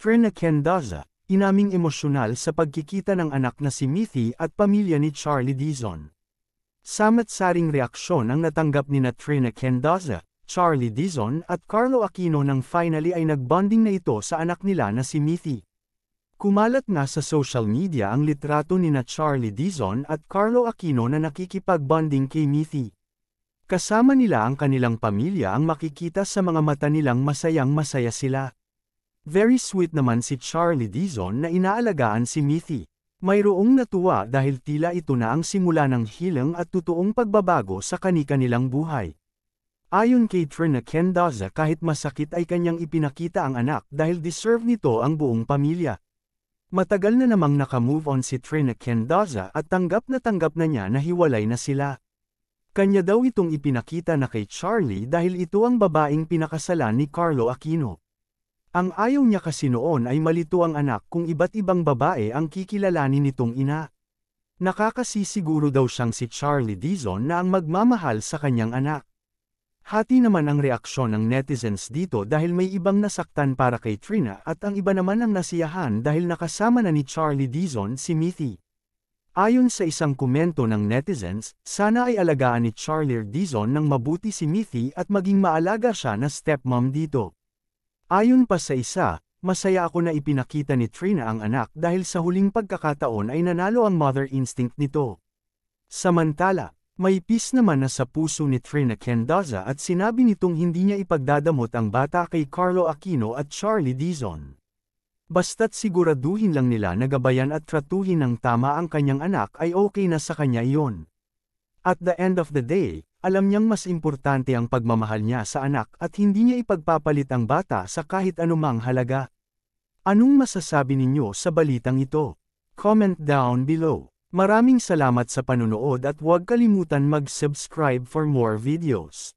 Trina Kendaza, inaming emosyonal sa pagkikita ng anak na si Mithy at pamilya ni Charlie Dizon. Samat-saring reaksyon ang natanggap ni Trina Kendaza, Charlie Dizon at Carlo Aquino nang finally ay nagbonding na ito sa anak nila na si Mithy. Kumalat nga sa social media ang litrato ni Charlie Dizon at Carlo Aquino na nakikipag-bonding kay Mithy. Kasama nila ang kanilang pamilya ang makikita sa mga mata nilang masayang-masaya sila. Very sweet naman si Charlie Dizon na inaalagaan si Mithy. Mayroong natuwa dahil tila ito na ang simula ng hilang at totoong pagbabago sa kani-kanilang buhay. Ayon kay Trina Kendaza, kahit masakit ay kanyang ipinakita ang anak dahil deserve nito ang buong pamilya. Matagal na namang nakamove on si Trina Kendaza at tanggap na niya na hiwalay na sila. Kanya daw itong ipinakita na kay Charlie dahil ito ang babaeng pinakasalan ni Carlo Aquino. Ang ayaw niya kasi noon ay malito ang anak kung iba't ibang babae ang kikilalanin nitong ina. Nakakasisiguro daw siyang si Charlie Dizon na ang magmamahal sa kanyang anak. Hati naman ang reaksyon ng netizens dito dahil may ibang nasaktan para kay Trina at ang iba naman ang nasiyahan dahil nakasama na ni Charlie Dizon si Mithy. Ayon sa isang komento ng netizens, sana ay alagaan ni Charlie Dizon ng mabuti si Mithy at maging maalaga siya na stepmom dito. Ayon pa sa isa, masaya ako na ipinakita ni Trina ang anak dahil sa huling pagkakataon ay nanalo ang mother instinct nito. Samantala, may peace naman na sa puso ni Trina Kendaza at sinabi nitong hindi niya ipagdadamot ang bata kay Carlo Aquino at Charlie Dizon. Basta't siguraduhin lang nila na gabayan at tratuhin ng tama ang kanyang anak ay okay na sa kanya iyon. At the end of the day, alam niyang mas importante ang pagmamahal niya sa anak at hindi niya ipagpapalit ang bata sa kahit anumang halaga. Anong masasabi ninyo sa balitang ito? Comment down below. Maraming salamat sa panunood at huwag kalimutan mag-subscribe for more videos.